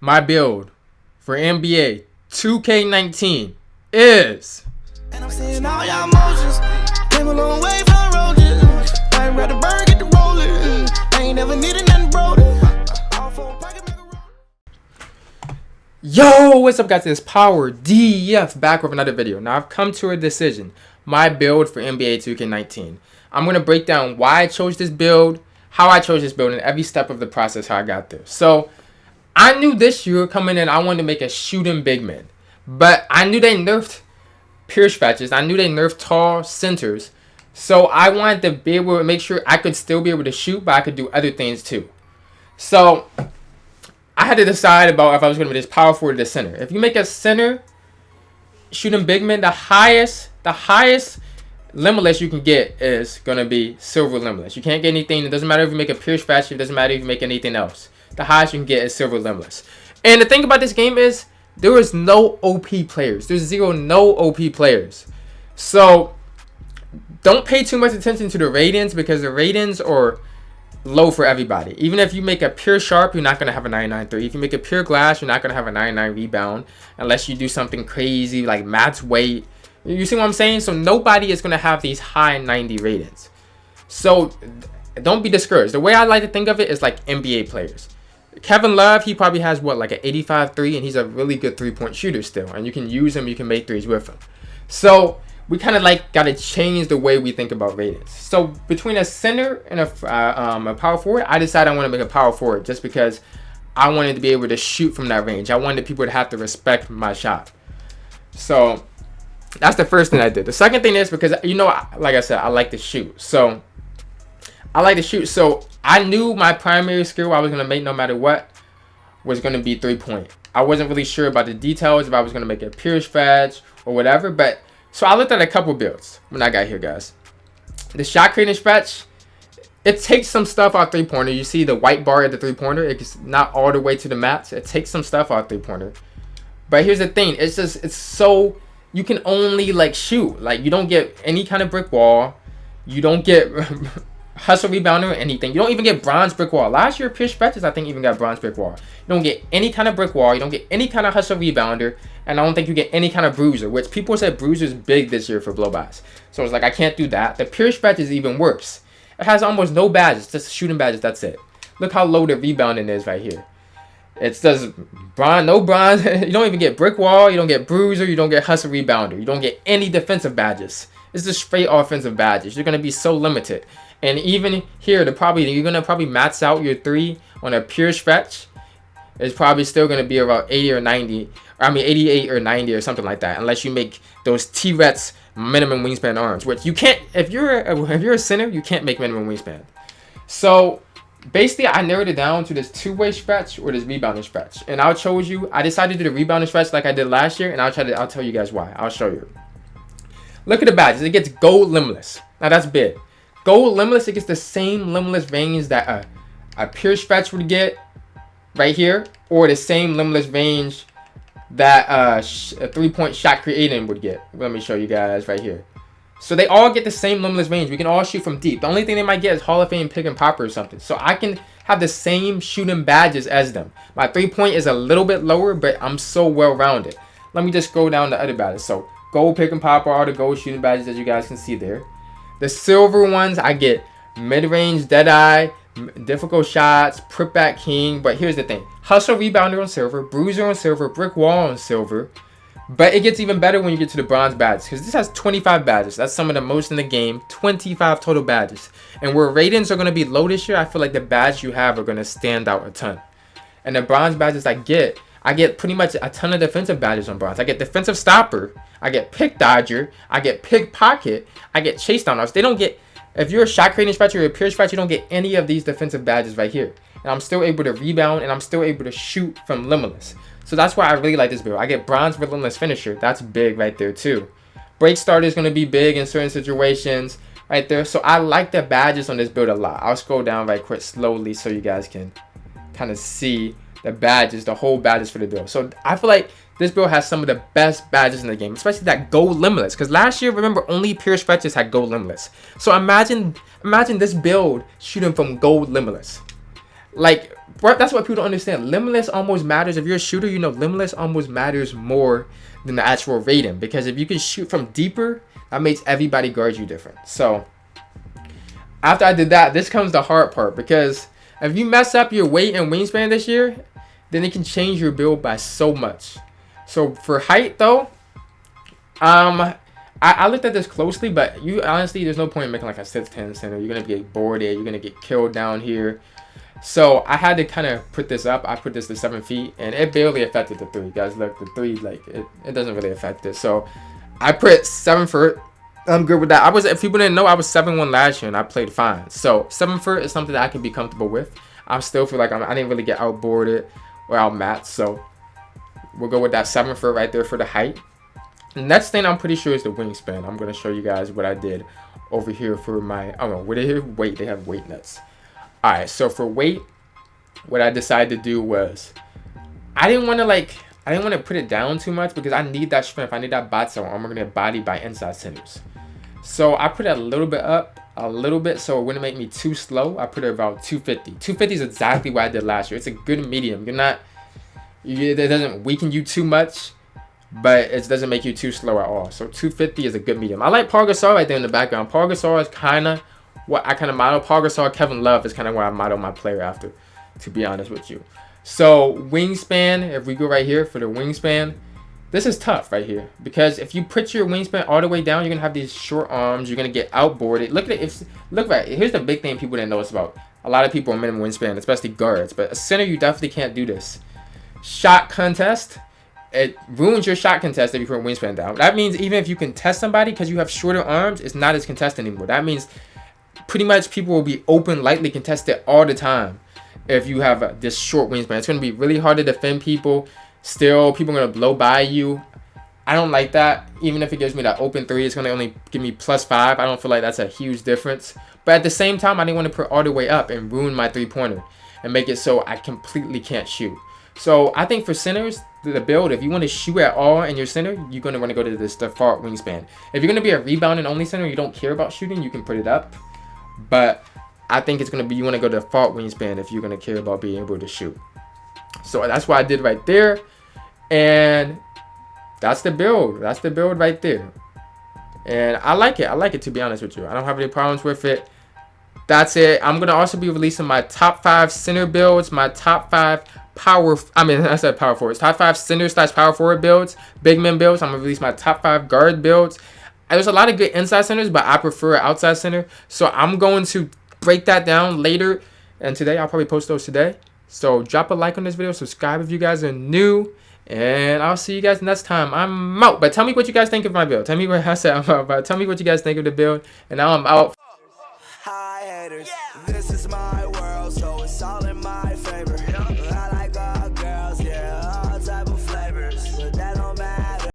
my build for NBA 2K19 is. And I'm seeing all y'all motions. Came a long way from roaches. I ain't ready to burn, get the rolling. I ain't never needed nothing broken. Yo, what's up guys? It's PowerGotGame back with another video. Now I've come to a decision. My build for NBA 2K19. I'm going to break down why I chose this build, how I chose this build, and every step of the process how I got there. So, I knew this year coming in I wanted to make a shooting big man. But I knew they nerfed pure stretches. I knew they nerfed tall centers. So, I wanted to be able to make sure I could still be able to shoot, but I could do other things too. So, I had to decide about if I was going to be this power forward or the center. If you make a center shooting big man, the highest limitless you can get is going to be silver limitless. You can't get anything. It doesn't matter if you make a pure stretch. It doesn't matter if you make anything else. The highest you can get is silver limitless. And the thing about this game is there is no OP players. There's no OP players. So don't pay too much attention to the ratings because the ratings are low for everybody. Even if you make a pure sharp, you're not going to have a 99.3. If you make a pure glass, you're not going to have a 99 rebound unless you do something crazy like match weight. You see what I'm saying? So nobody is going to have these high 90 ratings. So don't be discouraged. The way I like to think of it is like NBA players. Kevin Love, he probably has what, like an 85-3, and he's a really good three-point shooter still. And you can use him, you can make threes with him. So we kind of like got to change the way we think about ratings. So between a center and a power forward, I decided I want to make a power forward just because I wanted to be able to shoot from that range. I wanted people to have to respect my shot. So that's the first thing I did. The second thing is because, you know, like I said, I like to shoot. So I like to shoot. So I knew my primary skill I was going to make no matter what was going to be 3-point. I wasn't really sure about the details if I was going to make a pure stretch or whatever. But so I looked at a couple builds when I got here, guys. The shot creating stretch, it takes some stuff out 3-pointer. You see the white bar at the 3-pointer. It's not all the way to the max. It takes some stuff out 3-pointer. But here's the thing. It's so you can only like shoot. Like you don't get any kind of brick wall. You don't get hustle rebounder or anything. You don't even get bronze brick wall. Last year, pure stretches, I think, even got bronze brick wall. You don't get any kind of brick wall. You don't get any kind of hustle rebounder. And I don't think you get any kind of bruiser, which people said bruiser's big this year for blowbys. So it's like, I can't do that. The pure stretch is even worse. It has almost no badges, just shooting badges, that's it. Look how low the rebounding is right here. It does bronze, no bronze. You don't even get brick wall. You don't get bruiser. You don't get hustle rebounder. You don't get any defensive badges. It's just straight offensive badges. You're going to be so limited. And even here, you're going to probably max out your 3 on a pure stretch. It's probably still going to be about 80 or 90. I mean, 88 or 90 or something like that. Unless you make those T-Rex minimum wingspan arms. Which you can't, if you're a center, you can't make minimum wingspan. So basically, I narrowed it down to this two-way stretch or this rebounding stretch. And I decided to do the rebounding stretch like I did last year. And I'll tell you guys why. I'll show you. Look at the badges. It gets gold limitless. Now that's big. Gold limitless, it gets the same limitless range that a pure stretch would get right here, or the same limitless range that a 3-point shot creating would get. Let me show you guys right here. So they all get the same limitless range. We can all shoot from deep. The only thing they might get is Hall of Fame pick and popper or something. So I can have the same shooting badges as them. My 3-point is a little bit lower, but I'm so well-rounded. Let me just go down the other badges. So gold pick and popper are the gold shooting badges as you guys can see there. The silver ones, I get mid-range, dead-eye, difficult shots, prep-back king. But here's the thing. Hustle rebounder on silver, bruiser on silver, brick wall on silver. But it gets even better when you get to the bronze badges. Because this has 25 badges. That's some of the most in the game. 25 total badges. And where ratings are going to be low this year, I feel like the badges you have are going to stand out a ton. And the bronze badges I get pretty much a ton of defensive badges on bronze. I get defensive stopper. I get pick dodger. I get pick pocket. I get chase down. They don't get, if you're a shot creating stretch or a pure stretch, you don't get any of these defensive badges right here. And I'm still able to rebound and I'm still able to shoot from limitless. So that's why I really like this build. I get bronze relentless finisher. That's big right there too. Break starter is going to be big in certain situations right there. So I like the badges on this build a lot. I'll scroll down right quick slowly so you guys can kind of see the badges, the whole badges for the build. So I feel like this build has some of the best badges in the game, especially that gold limitless. Because last year, remember, only pure stretches had gold limitless. So imagine this build shooting from gold limitless. Like That's what people don't understand. Limitless almost matters. If you're a shooter, you know limitless almost matters more than the actual rating, because if you can shoot from deeper, that makes everybody guard you different. So after I did that, this comes the hard part, because if you mess up your weight and wingspan this year, then it can change your build by so much. So for height though, I looked at this closely, but you honestly, there's no point in making like a 6'10" center. You're gonna get bored there. You're gonna get killed down here. So I had to kind of put this up. I put this to 7 feet, and it barely affected the 3. Guys, look, the 3, like it doesn't really affect it. So I put 7 foot. I'm good with that. I was, if people didn't know, I was 7'1" last year, and I played fine. So 7 foot is something that I can be comfortable with. I still feel like I didn't really get outboarded or outmatched. So we'll go with that 7 foot right there for the height. The next thing I'm pretty sure is the wingspan. I'm gonna show you guys what I did over here for my, I don't know, what they have weight. They have weight nuts. All right, so for weight, what I decided to do was, I didn't want to put it down too much, because I need that strength. I need that bot so I'm gonna body by inside centers. So I put it a little bit up, a little bit, so it wouldn't make me too slow. I put it about 250. 250 is exactly what I did last year. It's a good medium. It doesn't weaken you too much, but it doesn't make you too slow at all. So 250 is a good medium. I like Paul Gasol right there in the background. Paul Gasol is kind of what I kind of model. Paul Gasol, Kevin Love is kind of what I model my player after, to be honest with you. So wingspan, if we go right here for the wingspan, this is tough right here, because if you put your wingspan all the way down, you're gonna have these short arms. You're gonna get outboarded. Look at it. Look right. Here's the big thing people didn't notice about. A lot of people are minimum wingspan, especially guards. But a center, you definitely can't do this. Shot contest. It ruins your shot contest if you put wingspan down. That means even if you contest somebody, because you have shorter arms, it's not as contested anymore. That means pretty much people will be open, lightly contested all the time if you have this short wingspan. It's going to be really hard to defend people. Still, people are going to blow by you. I don't like that. Even if it gives me that open 3, it's going to only give me +5. I don't feel like that's a huge difference. But at the same time, I didn't want to put all the way up and ruin my 3-pointer and make it so I completely can't shoot. So I think for centers, the build, if you want to shoot at all in your center, you're going to want to go to this default wingspan. If you're going to be a rebounding only center, you don't care about shooting, you can put it up. But I think it's going to be, you want to go to default wingspan if you're going to care about being able to shoot. So that's what I did right there. And that's the build. That's the build right there. And I like it. I like it, to be honest with you. I don't have any problems with it. That's it. I'm going to also be releasing my top 5 center builds, my top 5 I said power forwards. Top 5 center / power forward builds, big men builds. I'm going to release my top 5 guard builds. There's a lot of good inside centers, but I prefer outside center. So I'm going to break that down later. And today, I'll probably post those today. So drop a like on this video. Subscribe if you guys are new. And I'll see you guys next time. I'm out. But tell me what you guys think of my build. Tell me what I said I'm out. But tell me what you guys think of the build. And now I'm out. Hi, haters.